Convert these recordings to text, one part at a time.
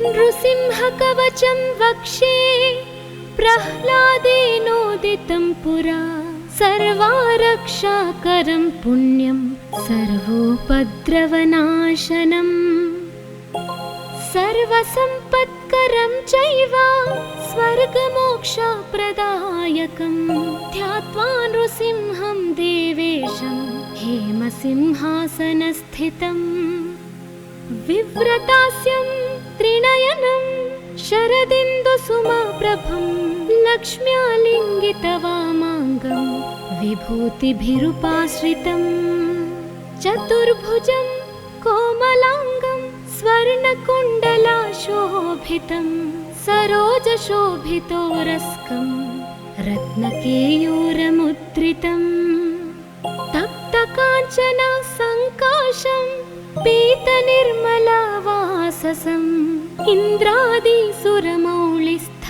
नृसिंहकवचं वक्षे प्रह्लादेनोदितं पुरा सर्वारक्षाकरं पुण्यं सर्वोपद्रवनाशनम् सर्वसम्पत्करं चैव स्वर्गमोक्षप्रदायकं ध्यात्वा नृसिंहं देवेशं हेमसिंहासनस्थितम् विव्रतास्यं त्रिनयनं शरदिन्दुसुमप्रभं लक्ष्म्यालिङ्गितवामाङ्गं विभूतिभिरुपाश्रितं चतुर्भुजं कोमलाङ्गं स्वर्णकुण्डलाशोभितं सरोजशोभितोरस्कं रत्नकेयूरमुद्रितं तप्तकाञ्चनसङ्काशं पीतनिर्मलवाससम् इन्द्रादिसुरमौलिस्थ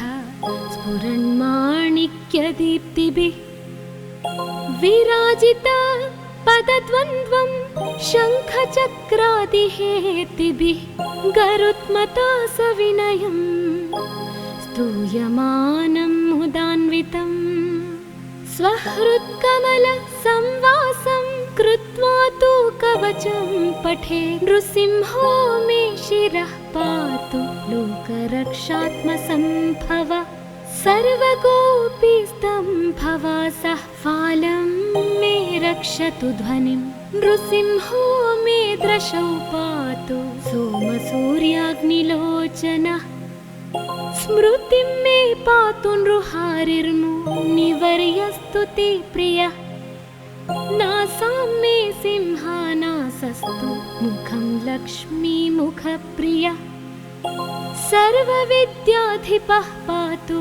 स्फुरन्माणिक्यदीप्तिभिः विराजित पदद्वन्द्वं शङ्खचक्रादिहेतिभिः गरुत्मता सविनयं स्तूयमानं मुदान्वितं स्वहृत्कमलसंवासं कृत्वा तु कवचं पठे नृसिंहो मे शिरः पातु लोकरक्षात्मसम्भव सर्वगोपीस्तम्भवासः फालं मे रक्षतु ध्वनिं नृसिंहो मे दृशौ पातु सोमसूर्याग्निलोचनः स्मृतिं मे पातु नृहारिर्मुनिवर्यस्तु ते प्रियः नासां मे सिंहानासस्तु मुखं लक्ष्मीमुखप्रियः सर्वविद्याधिपः पातु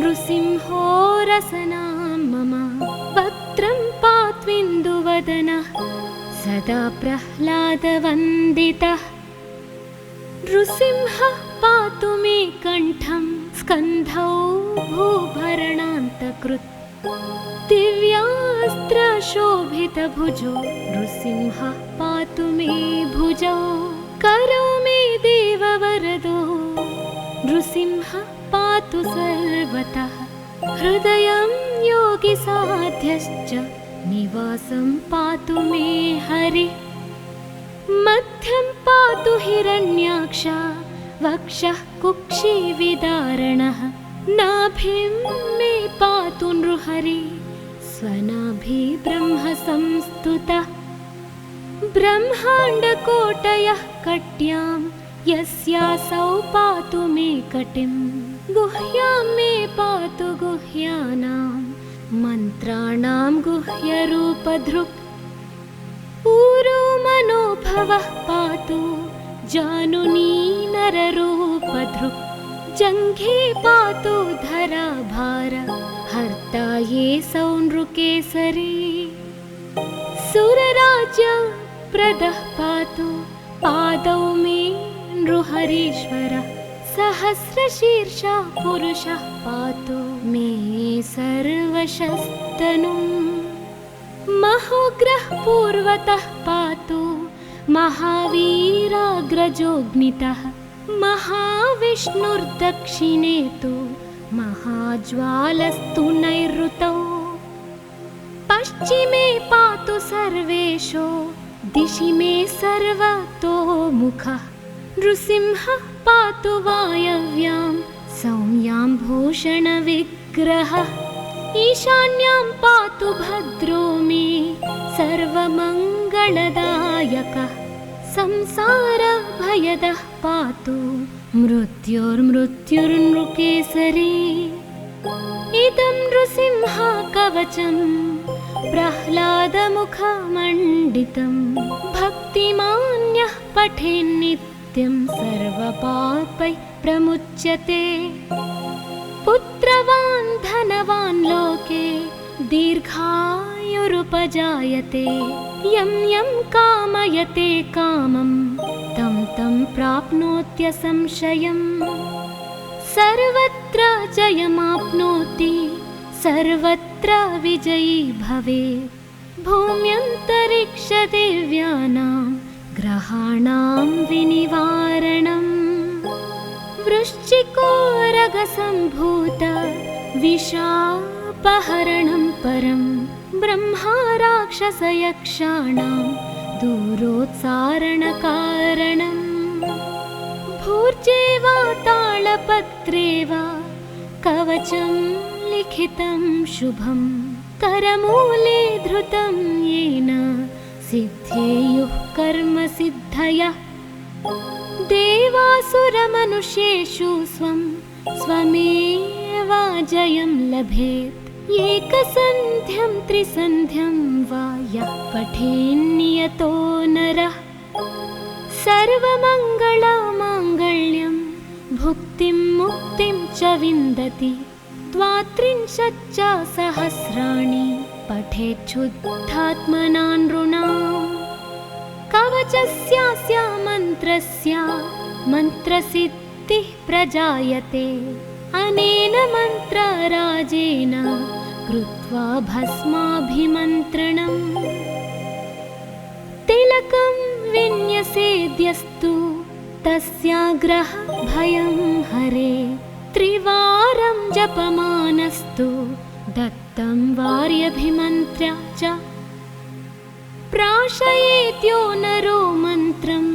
नृसिंहो रसनां मम वक्त्रं पात्विन्दुवदनः सदा प्रह्लादवन्दितः नृसिंहः पातु मे कण्ठं स्कन्धौ भूभरणान्तकृत् दिव्यास्त्रशोभितभुजो नृसिंहः पातु मे भुजौ करौ मे देववरदो नृसिंहः पातु सर्वतः हृदयं योगिसाध्यश्च निवासं पातु मे हरिः मध्यं पातु हिरण्याक्ष वक्षः कुक्षिविदारणः नाभिं मे पातु नृहरि स्वनाभि ब्रह्मसंस्तुतः ब्रह्माण्डकोटयः कट्यां यस्यासौ पातु मे कटिं गुह्यां मे पातु गुह्यानां मन्त्राणां गुह्यरूपधृक् ऊरो मनोभवः पातु जानुनी नररूपधृक् जङ्घे पातु धराभार हर्ता ये सौनृकेसरी सुरराज्य प्रदः पातु पादौ मे नृहरीश्वरः सहस्रशीर्षा पुरुषः पातु मे सर्वशस्तनुम् महोग्रः पूर्वतः पातु महावीराग्रजोऽग्नितः महाविष्णुर्दक्षिणे तु महाज्वालस्तु नैऋतौ पश्चिमे पातु सर्वेशो दिशि मे सर्वतोमुखः नृसिंहः पातु वायव्यां सौम्यां भूषणविग्रहः ईशान्यां पातु भद्रो मे सर्वमङ्गलदायकः संसारभयदः पातु मृत्युर्मृत्युर्नृकेसरी इदं नृसिंहकवचं प्रह्लादमुखमण्डितं भक्तिमान्यः पठेन्नित्यं सर्वपापैः प्रमुच्यते पुत्रवान् धनवान् लोके दीर्घायुरुपजायते यं यं कामयते कामं तं तं प्राप्नोत्यसंशयम् सर्वत्र जयमाप्नोति सर्वत्र विजयी भवेत् भूम्यन्तरिक्षदेव्यानां ग्रहाणां विनिवारणम् मृत्तिकोरगसम्भूत विषापहरणं परं ब्रह्मा राक्षसयक्षाणां दूरोत्सारणकारणम् भूर्जे वा तालपत्रे वा कवचं लिखितं शुभं करमूले धृतं येन सिद्धेयुः कर्मसिद्धयः देवासुरमनुष्येषु स्वमेवाजयं लभेत् एकसन्ध्यं त्रिसन्ध्यं वा यः पठेन्नियतो नरः सर्वमङ्गलमाङ्गल्यं भुक्तिं मुक्तिं च विन्दति द्वात्रिंशच्च सहस्राणि पठेच्छुद्धात्मना नृणाम् कवचस्यास्य मन्त्रस्य मन्त्रसिद्धिः प्रजायते अनेन मन्त्रराजेन कृत्वा भस्माभिमन्त्रणम् तिलकं विन्यसेद्यस्तु तस्याग्रह भयं हरे त्रिवारं जपमानस्तु दत्तं वार्यभिमन्त्र्य च प्राशयेत्यो नरो मन्त्रं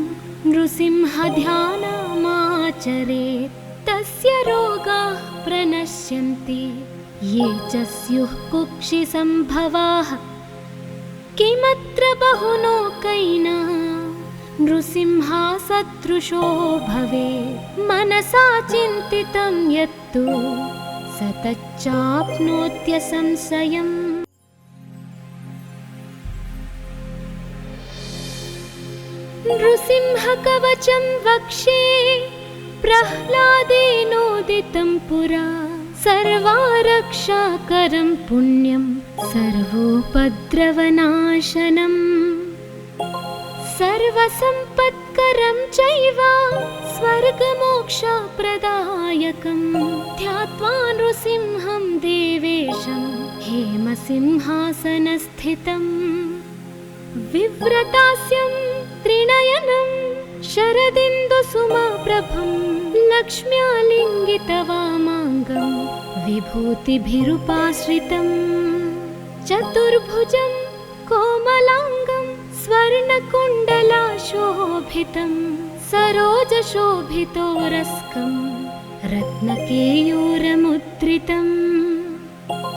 नृसिंहध्यानमाचरेत् तस्य रोगाः प्रणश्यन्ति ये च स्युः कुक्षिसम्भवाः किमत्र बहुलोकैः नृसिंहसदृशो भवेत् मनसा चिन्तितं यत्तु स तच्चाप्नोत्यसंशयम् नृसिंहकवचं वक्षे प्रह्लादेनोदितं पुरा सर्वारक्षाकरं पुण्यं सर्वोपद्रवनाशनम् सर्वसम्पत्करं चैव स्वर्गमोक्षप्रदायकं ध्यात्वा नृसिंहं देवेशं हेमसिंहासनस्थितम् विव्रतास्यं त्रिनयनं शरदिन्दुसुमप्रभं लक्ष्म्यालिङ्गितवामाङ्गं विभूतिभिरुपाश्रितं चतुर्भुजं कोमलाङ्गं स्वर्णकुण्डलाशोभितं सरोजशोभितोरस्कं रत्नकेयूरमुद्रितं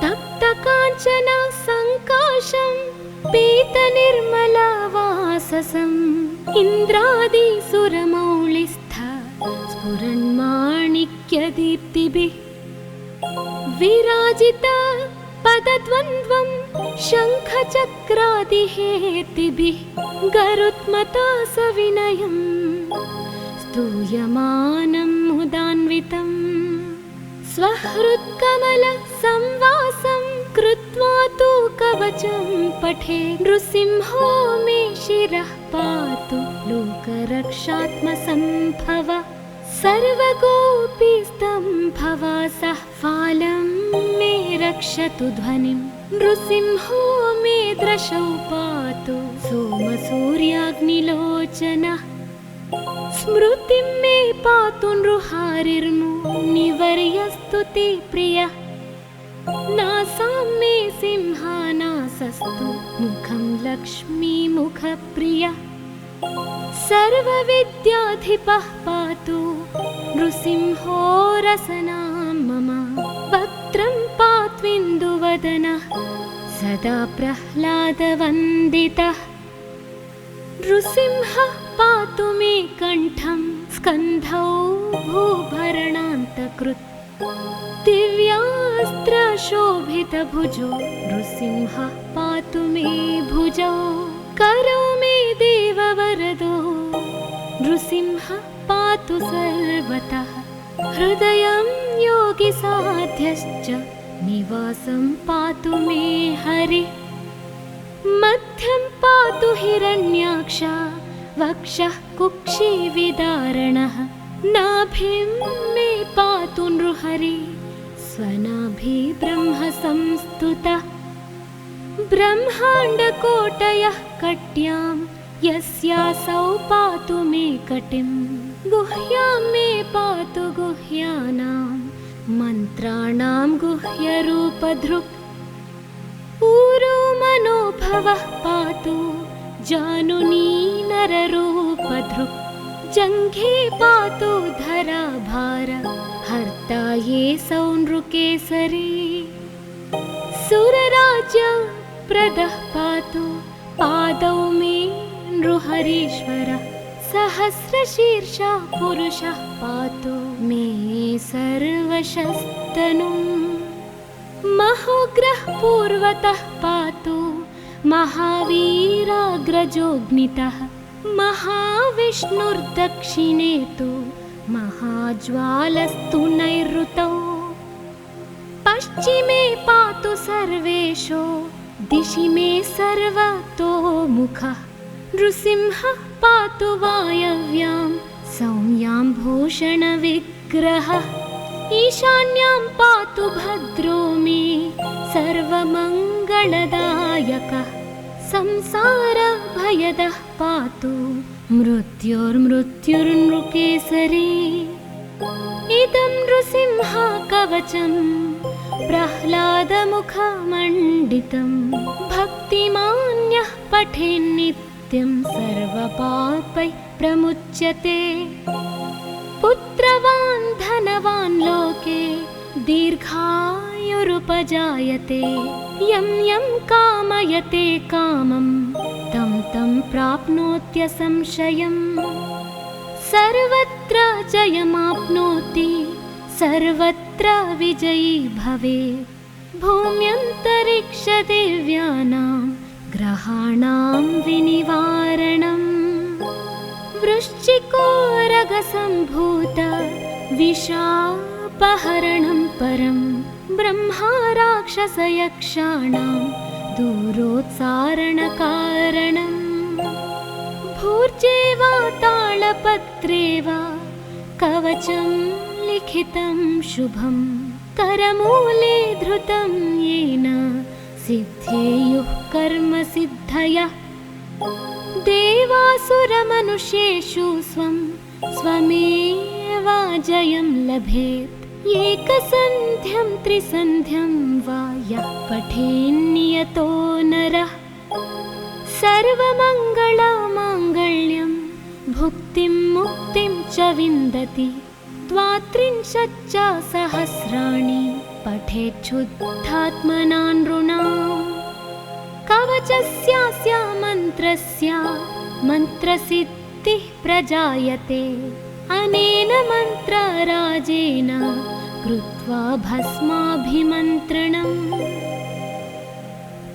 तप्तकाञ्चन सङ्काशं पीतनिर्मलवाससम् इन्द्रादिसुरमौलिस्थ स्फुरन्माणिक्यदीप्तिभिः विराजित पदद्वन्द्वं शङ्खचक्रादिहेतिभिः गरुत्मता सविनयं स्तूयमानं मुदान्वितं स्वहृत्कमलसंवासं कृत्वा तु कवचं पठे नृसिंहो मे शिरः पातु लोकरक्षात्मसम्भव सर्वगोपीस्तम्भवासः फालं मे रक्षतु ध्वनिं नृसिंहो मे दृशौ पातु सोमसूर्याग्निलोचनः स्मृतिं मे पातु नृहारिर्मुनिवर्यस्तु ते प्रियः नासां मे सिंहानासस्तु मुखं लक्ष्मीमुखप्रियः सर्वविद्याधिपः पातु नृसिंहो रसनां मम वक्त्रं पात्विन्दुवदनः सदा प्रह्लादवन्दितः नृसिंहः पातु मे कण्ठं स्कन्धौ भूभरणान्तकृत् दिव्यास्त्रशोभितभुजो नृसिंहः पातु मे भुजौ करौ मे देववरदो नृसिंहः पातु सर्वतः हृदयं योगिसाध्यश्च निवासं पातु मे हरिः मध्यं पातु हिरण्याक्ष वक्षः कुक्षिविदारणः नाभिं मे पातु नृहरि स्वनाभि ब्रह्म संस्तुतः ब्रह्माण्डकोटयः कट्यां यस्यासौ पातु मे कटिम् गुह्यां मे पातु गुह्यानां मन्त्राणां गुह्यरूपधृक् ऊरो मनोभवः पातु जानुनी नररूपधृक् जङ्घे पातु धराभार हर्ता ये सौनृकेसरी सुरराज्य प्रदः पातु पादौ मे नृहरीश्वरः सहस्रशीर्षा पुरुषः पातु मे सर्वशस्तनुम् महोग्रः पूर्वतः पातु महावीराग्रजोऽग्नितः महाविष्णुर्दक्षिणे तु महाज्वालस्तु नैऋतौ पश्चिमे पातु सर्वेशो दिशि मे सर्वतोमुखः नृसिंहः पातु वायव्यां सौम्यां भूषणविग्रहः ईशान्यां पातु भद्रो मे सर्वमङ्गलदायकः संसारभयदः पातु मृत्युर्मृत्युर्नृकेसरी इदं नृसिंह कवचं प्रह्लादमुखमण्डितं भक्तिमान्यः पठेन्नित्यं सर्वपापैः प्रमुच्यते पुत्रवान् धनवान् लोके दीर्घायुरुपजायते यं यं कामयते कामं तं तं प्राप्नोत्यसंशयम् सर्वत्र जयमाप्नोति सर्वत्र विजयी भवेत् भूम्यन्तरिक्षदेव्यानां ग्रहाणां विनिवारणम् वृश्चिकोरगसम्भूत विशापहरणं परं ब्रह्मा राक्षसयक्षाणां दूरोत्सारणकारणम् भूर्जे वा तालपत्रे वा कवचं लिखितं शुभं करमूले धृतं येन सिद्धेयुः कर्मसिद्धयः देवासुरमनुष्येषु स्वं स्वमेव जयं लभेत् एकसन्ध्यं त्रिसन्ध्यं वा यः पठेन्नियतो नरः सर्वमङ्गलमाङ्गल्यं भुक्तिं मुक्तिं च विन्दति द्वात्रिंशच्च सहस्राणि पठेच्छुद्धात्मना नृणाम् कवचस्यास्य मन्त्रस्य मन्त्रसिद्धिः प्रजायते अनेन मन्त्रराजेन कृत्वा भस्माभिमन्त्रणम्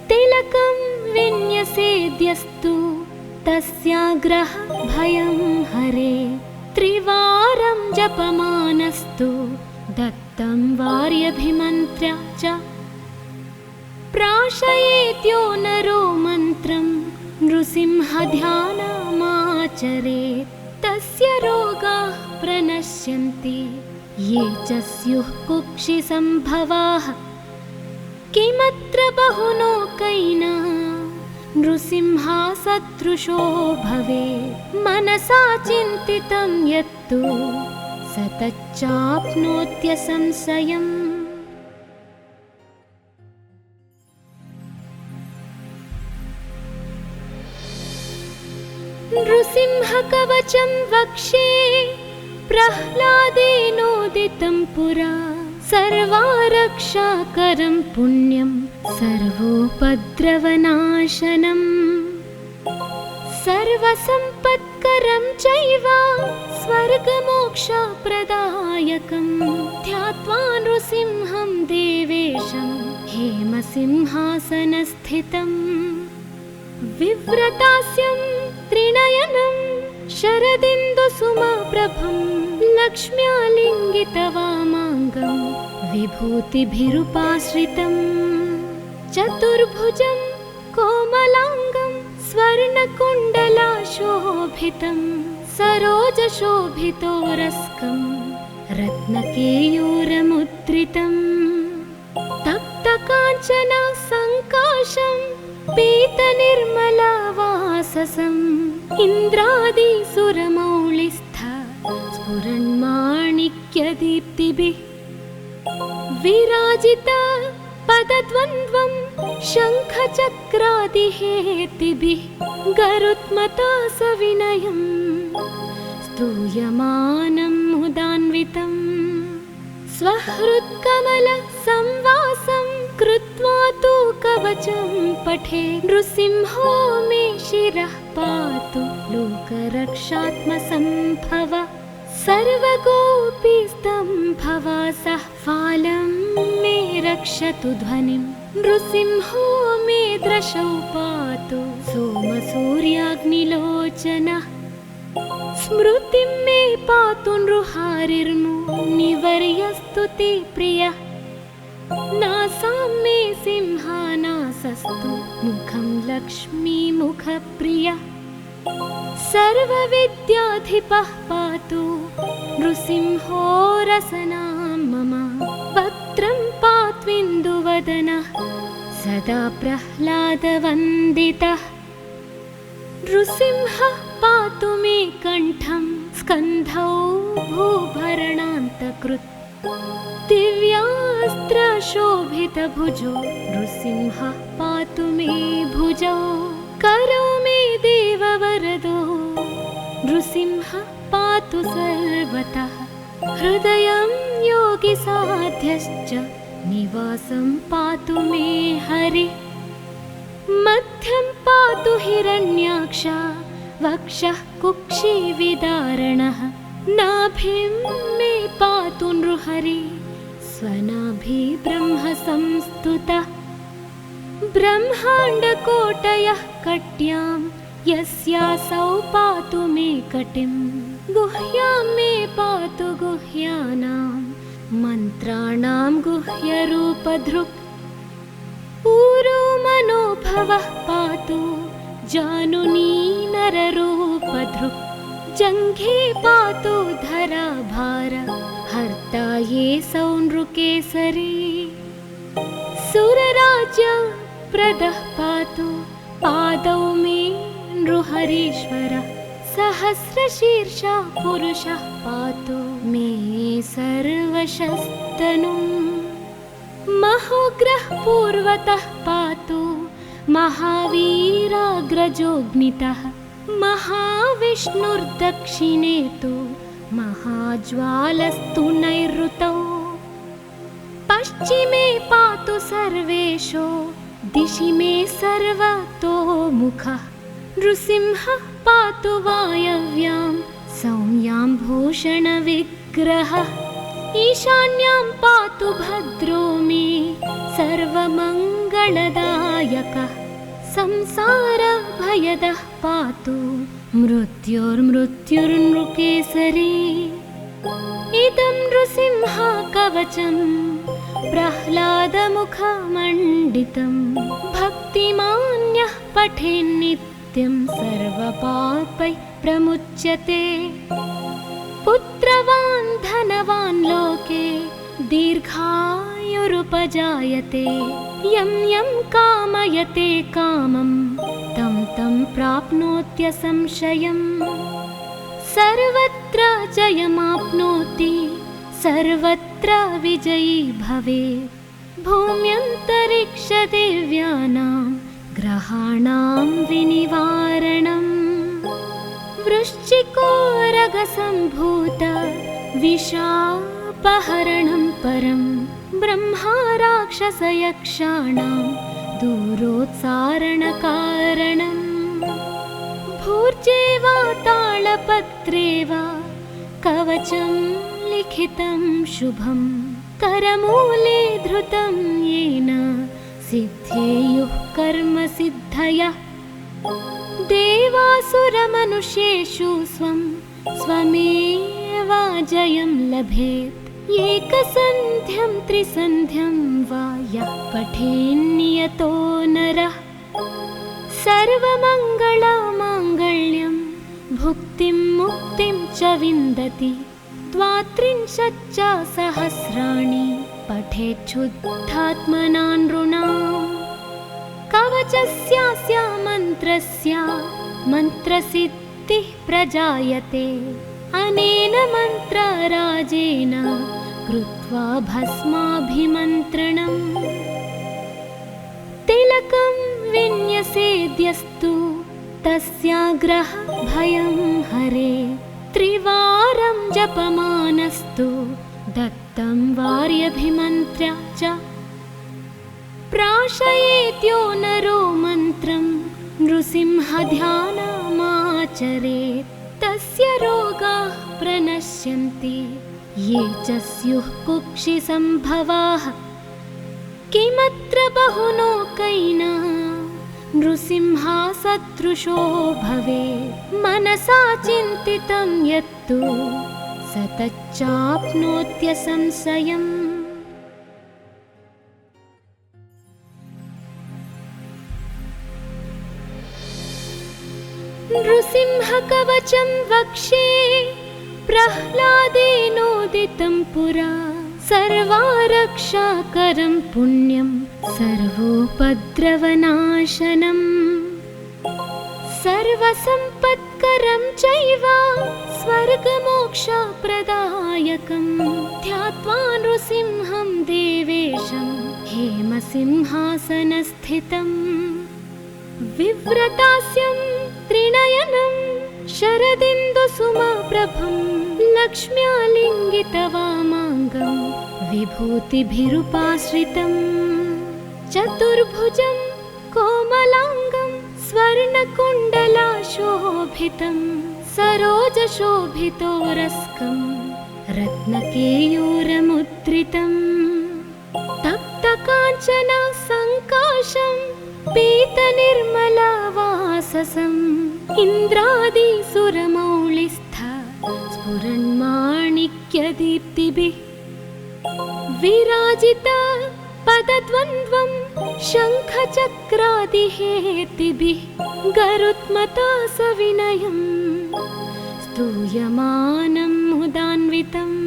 तिलकं विन्यसेद्यस्तु तस्याग्रहभयं हरे त्रिवारं जपमानस्तु दत्तं वार्यभिमन्त्र्य च प्राशयेत्यो नरो मन्त्रं नृसिंहध्यानमाचरेत् तस्य रोगाः प्रणश्यन्ति ये च स्युः कुक्षिसम्भवाः किमत्र बहुलोकैना नृसिंहसदृशो भवेत् मनसा चिन्तितं यत्तु स तच्चाप्नोत्यसंशयम् नृसिंहकवचं वक्षे प्रह्लादेनोदितं पुरा सर्वारक्षाकरं पुण्यं सर्वोपद्रवनाशनम् सर्वसम्पत्करं चैव स्वर्गमोक्षप्रदायकं ध्यात्वा नृसिंहं देवेशं हेमसिंहासनस्थितम् विव्रतास्यं त्रिनयनं शरदिन्दुसुमप्रभं लक्ष्म्यालिङ्गितवामाङ्गं विभूतिभिरुपाश्रितं चतुर्भुजं कोमलाङ्गं स्वर्णकुण्डलाशोभितं सरोजशोभितोरस्कं रत्नकेयूरमुद्रितं तप्तकाञ्चन सङ्काशं पीतनिर्मलवाससम् इन्द्रादिसुरमौलिस्थ स्फुरन्माणिक्यदीप्तिभिः विराजित पदद्वन्द्वं शङ्खचक्रादिहेतिभिः गरुत्मता सविनयं स्तूयमानं मुदान्वितम् स्वहृत्कमलसंवासं कृत्वा तु कवचं पठे नृसिंहो मे शिरः पातु लोकरक्षात्मसम्भव सर्वगोपीस्तम्भवासः फालं मे रक्षतु ध्वनिं नृसिंहो मे दृशौ पातु सोमसूर्याग्निलोचनः स्मृतिं मे पातु नृहारिर्मुनिवर्यस्तु ते प्रियः नासां मे सिंहानासस्तु मुखं लक्ष्मीमुखप्रियः सर्वविद्याधिपः पातु नृसिंहो रसनां मम वक्त्रं पात्विन्दुवदनः सदा प्रह्लादवन्दितः नृसिंहः पातु मे कण्ठं स्कन्धौ भूभरणान्तकृत् दिव्यास्त्रशोभितभुजो नृसिंहः पातु मे भुजौ करौ मे देववरदो नृसिंहः पातु सर्वतः हृदयं योगिसाध्यश्च निवासं पातु मे हरिः मध्यं पातु हिरण्याक्ष वक्षः कुक्षिविदारणः नाभिं मे पातु नृहरिः स्वनाभि ब्रह्म संस्तुतः ब्रह्माण्डकोटयः कट्यां यस्यासौ पातु मे कटिं गुह्यां मे पातु गुह्यानां मन्त्राणां गुह्यरूपधृक् ऊरो मनोभवः पातु जानुनी नररूपधृक् जङ्घे पातु धराभार हर्ता ये सौनृकेसरी सुरराज्य प्रदः पातु पादौ मे नृहरीश्वरः सहस्रशीर्षः पुरुषः पातु मे सर्वशस्तनुम् महोग्रः पूर्वतः पातु महावीराग्रजोऽग्नितः महाविष्णुर्दक्षिणे तु महाज्वालस्तु नैऋतौ पश्चिमे पातु सर्वेशो दिशि मे सर्वतोमुखः नृसिंहः पातु वायव्यां सौम्यां भूषणविग्रहः ईशान्यां पातु भद्रो मे सर्वमङ्गलदायकः संसारभयदः पातु मृत्युर्मृत्युर्नृकेसरी इदं नृसिंह कवचं प्रह्लादमुखमण्डितं भक्तिमान्यः पठेन्नित्यं सर्वपापैः प्रमुच्यते पुत्रवान् धनवान् लोके दीर्घायुरुपजायते यं यं कामयते कामं तं तं प्राप्नोत्यसंशयम् सर्वत्र जयमाप्नोति सर्वत्र विजयी भवेत् भूम्यन्तरिक्षदिव्यानां ग्रहाणां विनिवारणम् वृश्चिकोरगसम्भूत विशापहरणं परं ब्रह्मा राक्षसयक्षाणां दूरोत्सारणकारणम् भूर्जे वा तालपत्रे वा कवचं लिखितं शुभं करमूले धृतं येन सिद्धेयुः कर्मसिद्धयः देवासुरमनुष्येषु स्वं स्वमेव जयं लभेत् एकसन्ध्यं त्रिसन्ध्यं वा यः पठेन्नियतो नरः सर्वमङ्गलमाङ्गल्यं भुक्तिं मुक्तिं च विन्दति 33 सहस्राणि पठेच्छुद्धात्मना नृणाम् कवचस्यास्य मन्त्रस्य मन्त्रसिद्धिः प्रजायते अनेन मन्त्रराजेन कृत्वा भस्माभिमन्त्रणम् तिलकं विन्यसेद्यस्तु तस्याग्रह भयं हरे त्रिवारं जपमानस्तु दत्तं वार्यभिमन्त्र्य च प्राशयेत्यो नरो मन्त्रं नृसिंहध्यानमाचरेत् तस्य रोगाः प्रणश्यन्ति ये च स्युः कुक्षिसम्भवाः किमत्र बहुलोकैः नृसिंहसदृशो भवेत् मनसा चिन्तितं यत्तु स तच्चाप्नोत्यसंशयम् नृसिंहकवचं वक्षे प्रह्लादेनोदितं पुरा सर्वारक्षाकरं पुण्यं सर्वोपद्रवनाशनम् सर्वसम्पत्करं चैव स्वर्गमोक्षप्रदायकं ध्यात्वा नृसिंहं देवेशं हेमसिंहासनस्थितम् विव्रतास्यं त्रिनयनं शरदिन्दुसुमप्रभं लक्ष्म्यालिङ्गितवामाङ्गं विभूतिभिरुपाश्रितं चतुर्भुजं कोमलाङ्गं स्वर्णकुण्डलाशोभितं सरोजशोभितोरस्कं रत्नकेयूरमुद्रितं तप्तकाञ्चन सङ्काशं पीतनिर्मलवाससम् इन्द्रादिसुरमौलिस्थ स्फुरन्माणिक्यदीप्तिभिः विराजित पदद्वन्द्वं शङ्खचक्रादिहेतिभिः गरुत्मता सविनयं स्तूयमानं मुदान्वितम्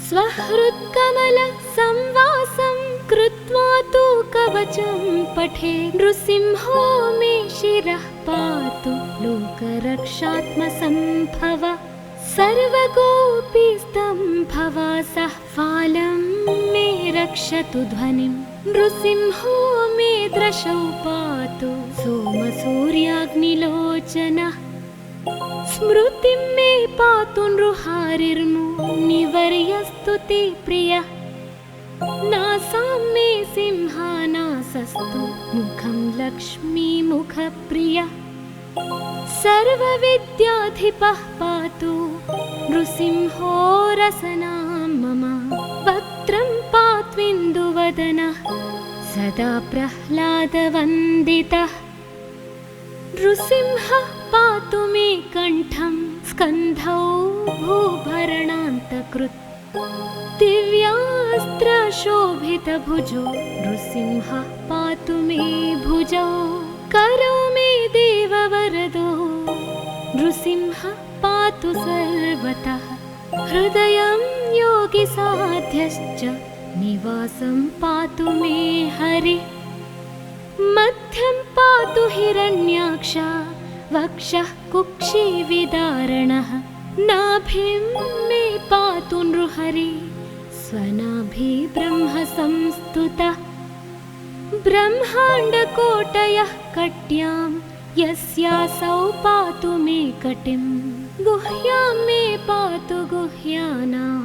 स्वहृत्कमलसंवासं कृत्वा तु कवचं पठे नृसिंहो मे शिरः पातु लोकरक्षात्मसम्भव सर्वगोपीस्तम्भवासः फालं मे रक्षतु ध्वनिं नृसिंहो मे दृशौ पातु सोमसूर्याग्निलोचनः स्मृतिं मे पातु नृहारिर्मुनिवर्यस्तुति प्रियः नासां मे सिंहानासस्तु मुखं लक्ष्मीमुखप्रियः सर्वविद्याधिपः पातु नृसिंहो रसनां मम वक्त्रं पात्विन्दुवदनः सदा प्रह्लादवन्दितः नृसिंहः पातु मे कण्ठं स्कन्धौ भूभरणान्तकृत् दिव्यास्त्रशोभितभुजो नृसिंहः पातु मे भुजौ करो मे देववरदो नृसिंहः पातु सर्वतः हृदयं योगिसाध्यश्च निवासं पातु मे हरिः मध्यं पातु हिरण्याक्ष वक्षः कुक्षिविदारणः नाभिं मे पातु नृहरि स्वनाभि ब्रह्मसंस्तुतः ब्रह्माण्डकोटयः कट्यां यस्यासौ पातु मे कटिं गुह्यां मे पातु गुह्यानां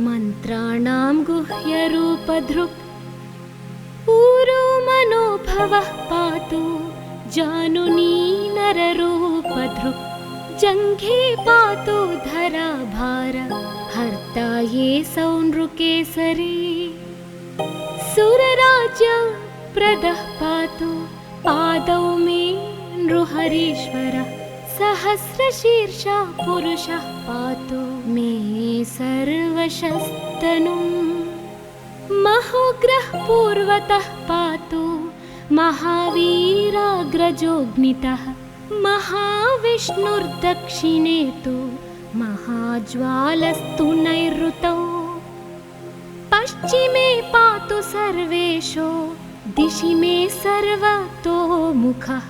मन्त्राणां गुह्यरूपधृक् ऊरो मनोभवः पातु जानुनी नररूपधृक् जङ्घे पातु धराभार हर्ता ये सौनृकेसरी सुरराज्यप्रदः पातु पादौ मे नृहरीश्वरः सहस्रशीर्षः पुरुषः पातु मे सर्वशस्तनुम् महोग्रः पूर्वतः पातु महावीराग्रजोऽग्नितः महाविष्णुर्दक्षिणे तु महाज्वालस्तु नैऋतौ पश्चिमे पातु सर्वेशो दिशि मे सर्वतोमुखः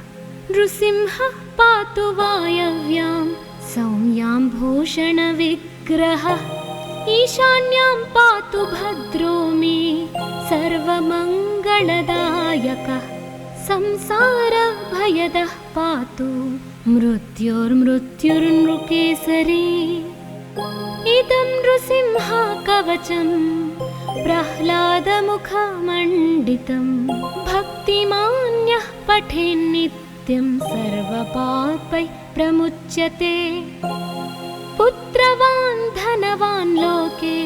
नृसिंहः पातु वायव्यां सौम्यां भूषणां विग्रहः ईशान्यां पातु भद्रो मे सर्वमङ्गलदायकः संसारभयदः पातु मृत्युर्मृत्युर्नृकेसरी इदं नृसिंहा कवचं प्रह्लादमुखमण्डितं भक्तिमान्यः पठेन्नित्यं सर्वपापैः प्रमुच्यते पुत्रवान् धनवान् लोके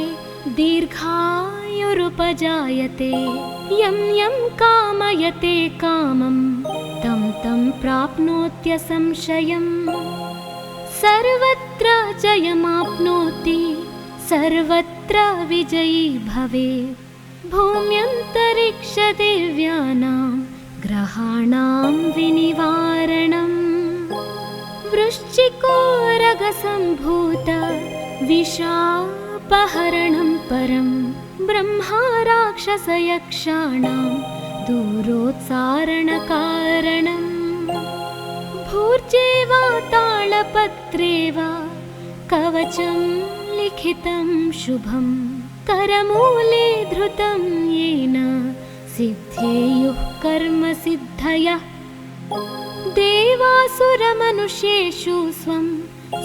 दीर्घायुरुपजायते यं यं कामयते कामं तं तं प्राप्नोत्यसंशयम् सर्वत्र जयमाप्नोति सर्वत्र विजयी भवेत् भूम्यन्तरिक्षदेव्यानां ग्रहाणां विनिवारणम् वृश्चिकोरगसम्भूत विशापहरणं परं ब्रह्मा राक्षसयक्षाणां दूरोत्सारणकारणम् भूर्जे वा तालपत्रे वा कवचं लिखितं शुभं करमूले धृतं येन सिद्धेयुः कर्मसिद्धयः देवासुरमनुष्येषु स्वं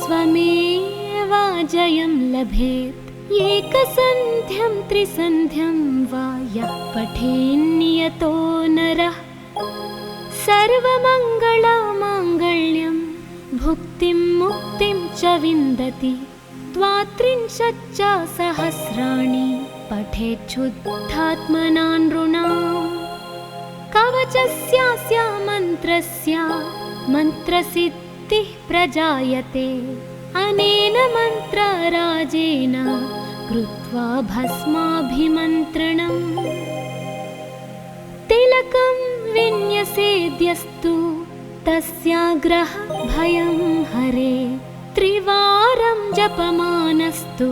स्वमेव जयं लभेत् एकसन्ध्यं त्रिसन्ध्यं वा यः पठेन्नियतो नरः सर्वमङ्गलमाङ्गल्यं भुक्तिं मुक्तिं च विन्दति द्वात्रिंशच्च सहस्राणि पठेच्छुद्धात्मना नृणाम् कवचस्यास्य मन्त्रस्य मन्त्रसिद्धिः प्रजायते अनेन मन्त्रराजेन कृत्वा भस्माभिमन्त्रणम् तिलकं विन्यसेद्यस्तु तस्याग्रह भयं हरे त्रिवारं जपमानस्तु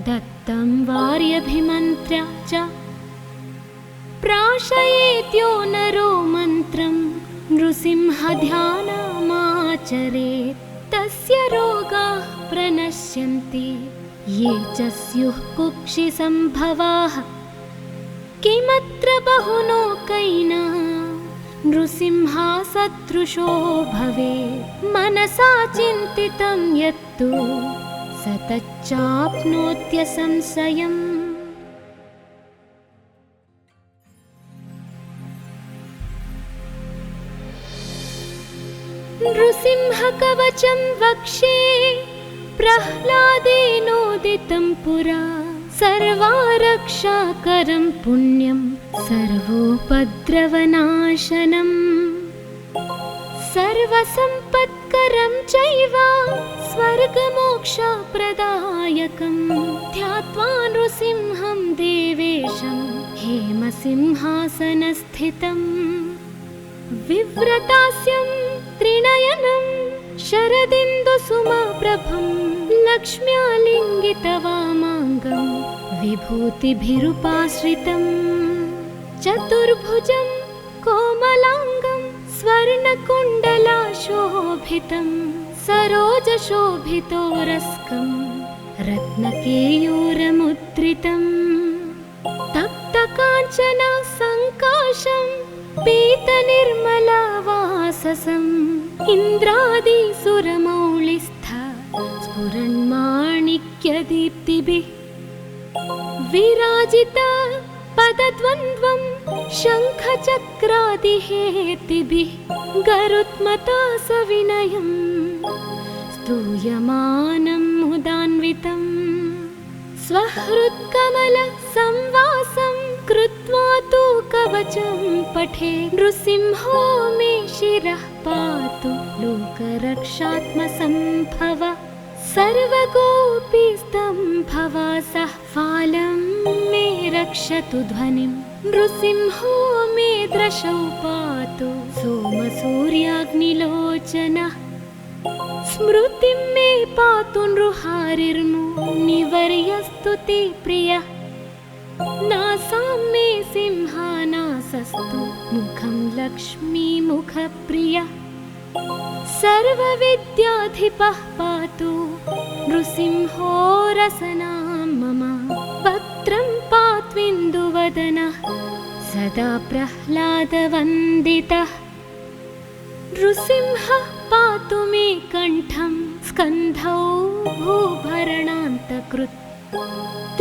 दत्तं वार्यभिमन्त्र्य च प्राशयेत्यो नरो मन्त्रं नृसिंहध्यानमाचरेत् तस्य रोगाः प्रणश्यन्ति ये च स्युः कुक्षिसम्भवाः किमत्र बहुलोकैना नृसिंहा सदृशो भवेत् मनसा चिन्तितं यत्तु स तच्चाप्नोत्यसंशयम् नृसिंहकवचं वक्षे प्रह्लादेनोदितं पुरा सर्वारक्षाकरं पुण्यं सर्वोपद्रवनाशनम् सर्वसम्पत्करं चैव स्वर्गमोक्षप्रदायकं ध्यात्वा नृसिंहं देवेशं हेमसिंहासनस्थितम् विव्रतास्यं त्रिनयनं शरदिन्दुसुमप्रभं लक्ष्म्यालिङ्गितवामाङ्गं विभूतिभिरुपाश्रितम् चतुर्भुजं कोमलाङ्गं स्वर्णकुण्डलाशोभितं सरोजशोभितोरस्कं रत्नकेयूरमुद्रितम् तप्तकाञ्चन सङ्काशं पीतनिर्मलवाससम् इन्द्रादिसुरमौलिस्थ स्फुरन्माणिक्यदीप्तिभिः विराजित पदद्वन्द्वं शङ्खचक्रादिहेतिभिः गरुत्मता सविनयं स्तूयमानं मुदान्वितम् स्वहृत्कमलसंवासं कृत्वा तु कवचं पठे नृसिंहो मे शिरः पातु लोकरक्षात्मसम्भव सर्वगोपीस्तम्भवासः फालं मे रक्षतु ध्वनिं नृसिंहो मे दृशौ पातु सोमसूर्याग्निलोचनः स्मृतिं मे पातु नृहारिर्मुनिवर्यस्तुति प्रियः नासां मे सिंहानासस्तु मुखं लक्ष्मीमुखप्रियः सर्वविद्याधिपः पातु नृसिंहो रसनां मम वक्त्रं पात्विन्दुवदनः सदा प्रह्लादवन्दितः नृसिंहः पातु मे कण्ठं स्कन्धौ भूभरणान्तकृत्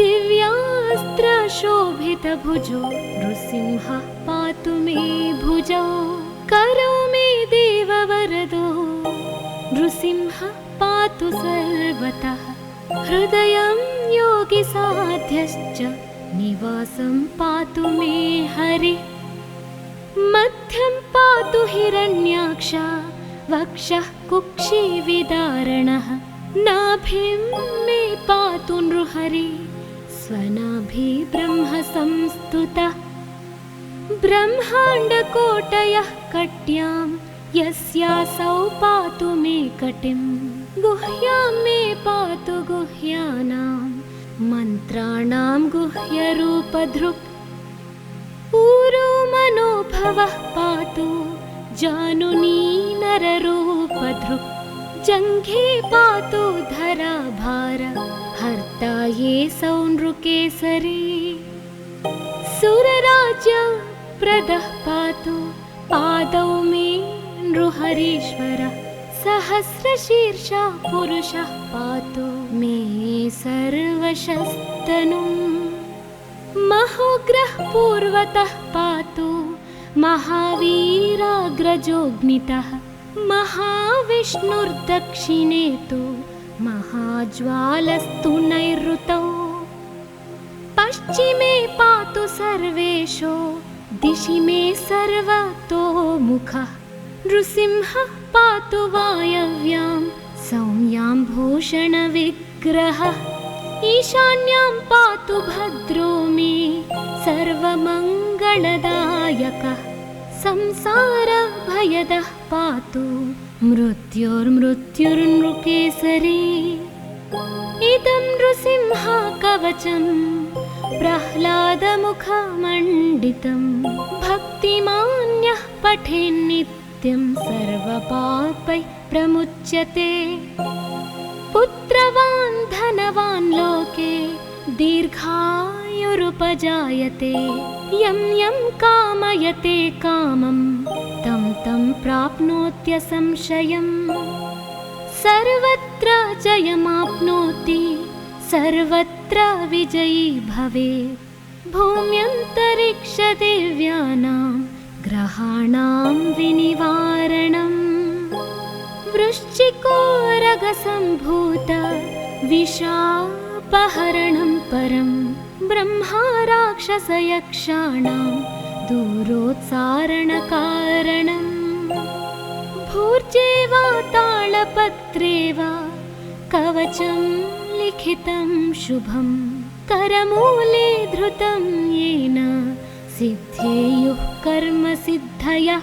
दिव्यास्त्रशोभितभुजो नृसिंहः पातु मे भुजौ करौ मे देववरदो नृसिंहः पातु सर्वतः हृदयं योगिसाध्यश्च निवासं पातु मे हरिः मध्यं पातु हिरण्याक्ष वक्षः कुक्षिविदारणः नाभिं मे पातु नृहरि स्वनाभि ब्रह्म संस्तुतः ब्रह्माण्डकोटयः कट्यां यस्यासौ पातु मे कटिं गुह्यां मे पातु गुह्यानां मन्त्राणां गुह्यरूपधृक् ऊरो मनोभवः पातु जानुनी नररूपधृक् जङ्घे पातु धराभार हर्ता ये सौनृकेसरी सुरराज्यप्रदः पातु पादौ मे नृहरीश्वरः सहस्रशीर्षा पुरुषः पातु मे सर्वशस्तनुम् महोग्रः पूर्वतः पातु महावीराग्रजोऽग्नितः महाविष्णुर्दक्षिणे तु महाज्वालस्तु नैऋतौ पश्चिमे पातु सर्वेशो दिशि मे सर्वतोमुखः नृसिंहः पातु वायव्यां सौम्यां भूषणविग्रहः ईशान्यां पातु भद्रो मे सर्वमङ्गलदायकः संसारभयदः पातु मृत्युर्मृत्युर्नृकेसरी इदं नृसिंहकवचं प्रह्लादमुखमण्डितं भक्तिमान्यः पठेन्नित्यं सर्वपापैः प्रमुच्यते पुत्रवान् धनवान् लोके दीर्घायुरुपजायते यं यं कामयते कामं तं तं प्राप्नोत्यसंशयम् सर्वत्र जयमाप्नोति सर्वत्र विजयी भवेत् भूम्यन्तरिक्षदेव्यानां ग्रहाणां विनिवारणम् वृश्चिकोरगसम्भूत विशापहरणं परं ब्रह्मा राक्षसयक्षाणां दूरोत्सारणकारणम् भूर्जे वा तालपत्रे वा कवचं लिखितं शुभं करमूले धृतं येन सिद्धेयुः कर्मसिद्धयः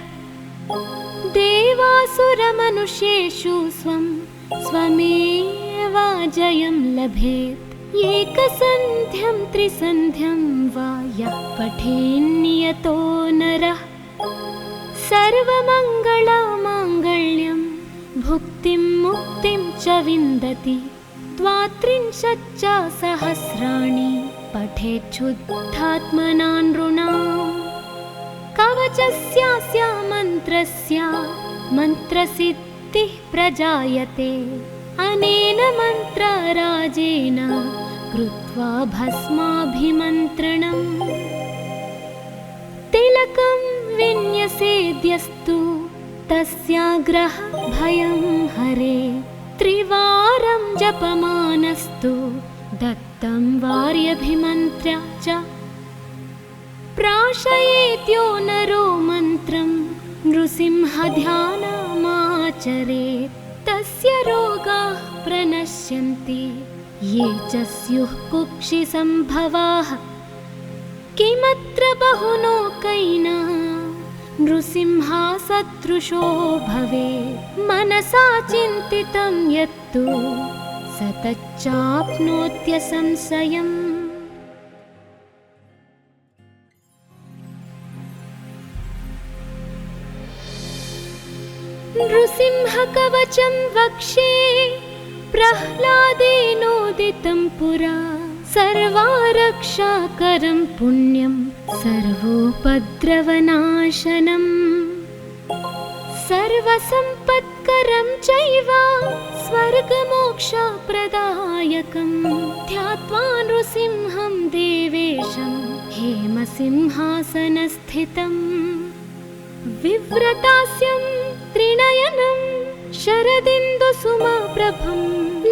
देवासुरमनुष्येषु स्वं स्वमेव जयं लभेत् एकसन्ध्यं त्रिसन्ध्यं वा यः पठेन्नियतो नरः सर्वमङ्गलमाङ्गल्यं भुक्तिं मुक्तिं च विन्दति द्वात्रिंशच्च सहस्राणि पठेच्छुद्धात्मना नृणाम् कवचस्यास्य मन्त्रस्य मन्त्रसिद्धिः प्रजायते अनेन मन्त्रराजेन कृत्वा भस्माभिमन्त्रणम् तिलकं विन्यसेद्यस्तु तस्याग्रह भयं हरे त्रिवारं जपमानस्तु दत्तं वार्यभिमन्त्र्य च प्राशयेत्यो नरो मन्त्रं नृसिंहध्यानमाचरेत् तस्य रोगाः प्रणश्यन्ति ये च स्युः कुक्षिसम्भवाः किमत्र बहुलोकैना नृसिंहा सदृशो भवेत् मनसा चिन्तितं यत्तु स तच्चाप्नोत्यसंशयम् नृसिंहकवचं वक्षे प्रह्लादे विनोदितं पुरा सर्वारक्षाकरं पुण्यं सर्वोपद्रवनाशनम् सर्वसम्पत्करं चैव स्वर्गमोक्षप्रदायकं ध्यात्वा नृसिंहं देवेशं हेमसिंहासनस्थितम् विव्रतास्यं त्रिनयनं शरदिन्दुसुमप्रभं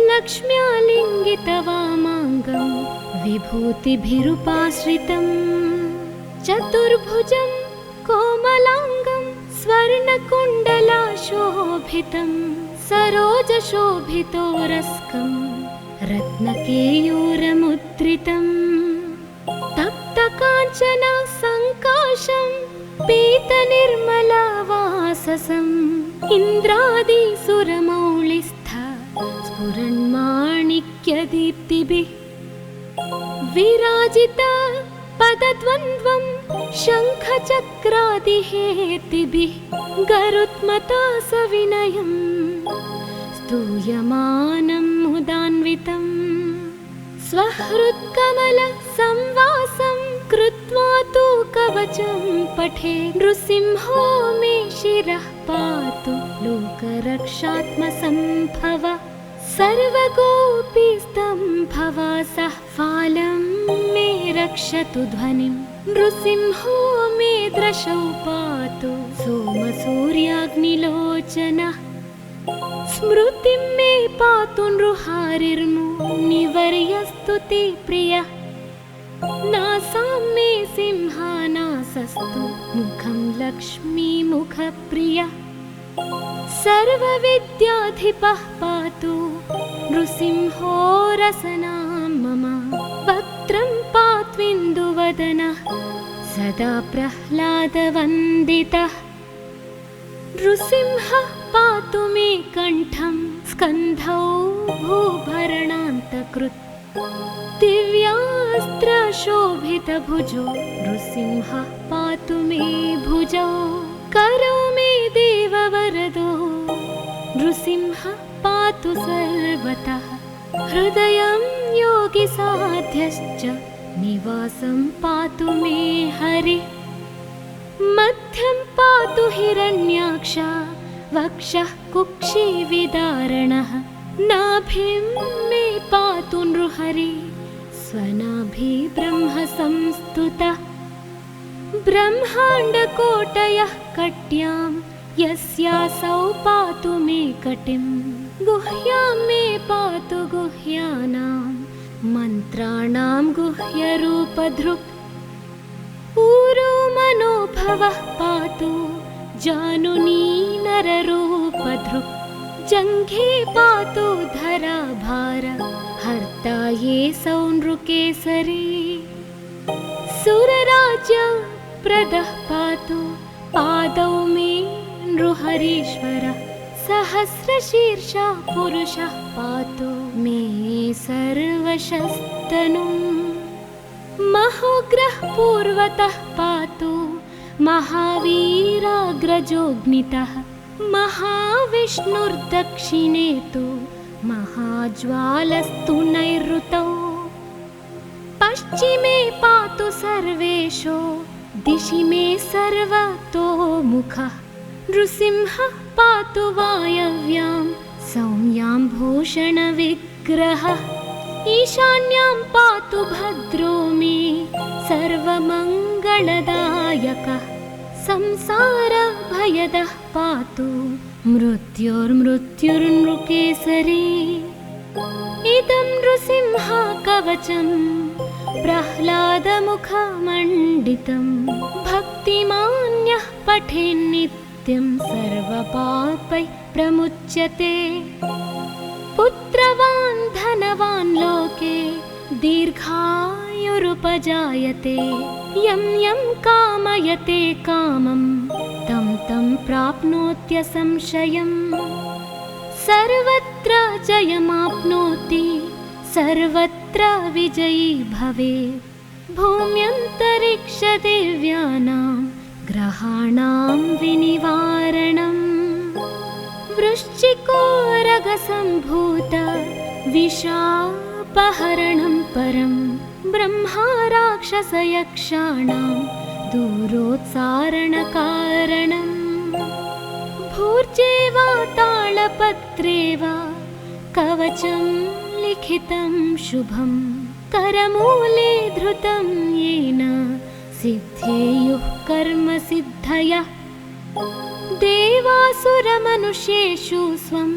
लक्ष्म्यालिङ्गितवामाङ्गं विभूतिभिरुपाश्रितम् चतुर्भुजं कोमलाङ्गं स्वर्णकुण्डलाशोभितं सरोजशोभितोरस्कं रत्नकेयूरमुद्रितम् तप्तकाञ्चन सङ्काशं पीतनिर्मलवाससम् इन्द्रादिसुरमौलिस्थ स्फुरन्माणिक्यदीप्तिभिः विराजित पदद्वन्द्वं शङ्खचक्रादिहेतिभिः गरुत्मता सविनयं स्तूयमानं मुदान्वितम् स्वहृत्कमलसंवासं कृत्वा तु कवचं पठे नृसिंहो मे शिरः पातु लोकरक्षात्मसम्भव सर्वगोपीस्तम्भवासः फालं मे रक्षतु ध्वनिं नृसिंहो मे दृशौ पातु सोमसूर्याग्निलोचनः स्मृतिं मे पातु नृहारिर्मुनिवर्यस्तु ते प्रियः नासां मे सिंहानासस्तु मुखं लक्ष्मीमुखप्रियः सर्वविद्याधिपः पातु नृसिंहो रसनां मम वक्त्रं पात्विन्दुवदनः सदा प्रह्लादवन्दितः नृसिंहः पातु मे कण्ठं स्कन्धौ भूभरणान्तकृत् दिव्यास्त्रशोभितभुजो नृसिंहः पातु मे भुजौ करौ मे देववरदो नृसिंहः पातु सर्वतः हृदयं योगिसाध्यश्च निवासं पातु मे हरिः मध्यं पातु हिरण्याक्ष वक्षः कुक्षिविदारणः नाभिं मे पातु नृहरि स्वनाभि ब्रह्म संस्तुतः ब्रह्माण्डकोटयः कट्यां यस्यासौ पातु मे कटिं गुह्यां मे पातु गुह्यानां मन्त्राणां गुह्यरूपधृक् ऊरो मनोभवः पातु जानुनी नररूपधृक् जङ्घे पातु धराभार हर्ता ये सौनृकेसरी सुरराज्यप्रदः पातु पादौ मे नृहरीश्वरः सहस्रशीर्षा पुरुषः पातु मे सर्वशस्तनुम् महोग्रः पूर्वतः पातु महावीराग्रजोऽग्नितः महाविष्णुर्दक्षिणे तु महाज्वालस्तु नैऋतौ पश्चिमे पातु सर्वेशो दिशि मे सर्वतोमुखः नृसिंहः पातु वायव्यां सौम्यां भूषणविग्रहः ईशान्यां पातु भद्रो मे सर्वमङ्गलदायकः संसारभयदः पातु मृत्युर्मृत्युर्नृकेसरी इदं नृसिंहकवचं प्रह्लादमुखमण्डितं भक्तिमान्यः पठेन्नित्यं सर्वपापैः प्रमुच्यते पुत्रवान् धनवान् लोके दीर्घायुरुपजायते यं यं कामयते कामं तं तं प्राप्नोत्यसंशयम् सर्वत्र जयमाप्नोति सर्वत्र विजयी भवेत् भूम्यन्तरिक्षदेव्यानां ग्रहाणां विनिवारणम् वृश्चिकोरगसम्भूत विषा पापोपहरणं परं ब्रह्मा राक्षसयक्षाणां दूरोत्सारणकारणम् भूर्जे वा तालपत्रे वा कवचं लिखितं शुभं करमूले धृतं येन सिद्धेयुः कर्मसिद्धयः देवासुरमनुष्येषु स्वं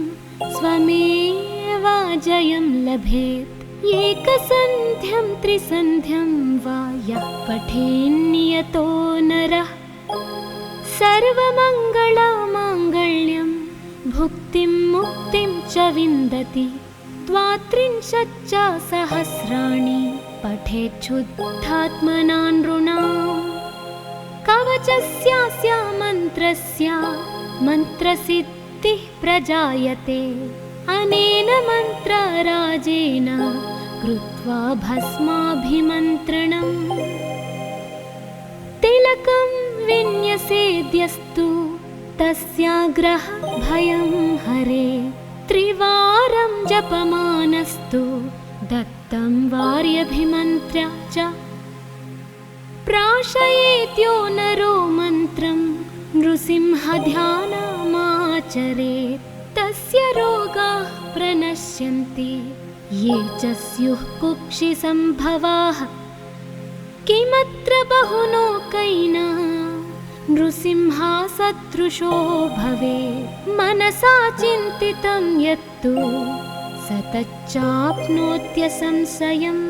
स्वमेवाजयं लभेत् एकसन्ध्यं त्रिसन्ध्यं वा यः पठेन्नियतो नरः सर्वमङ्गलमाङ्गल्यं भुक्तिं मुक्तिं च विन्दति द्वात्रिंशच्च सहस्राणि पठेच्छुद्धात्मना नृणाम् कवचस्यास्य मन्त्रस्य मन्त्रसिद्धिः प्रजायते अनेन मन्त्रराजेन कृत्वा भस्माभिमन्त्रणम् तिलकं विन्यसेद्यस्तु तस्याग्रह भयं हरे त्रिवारं जपमानस्तु दत्तं वार्यभिमन्त्र्य च प्राशयेत्यो नरो मन्त्रं नृसिंहध्यानमाचरेत् तस्य रोगाः प्रणश्यन्ति ये च स्युः कुक्षिसम्भवाः किमत्र बहुलोकैना नृसिंहसदृशो भवेत् मनसा चिन्तितं यत्तु स तच्चाप्नोत्यसंशयम्।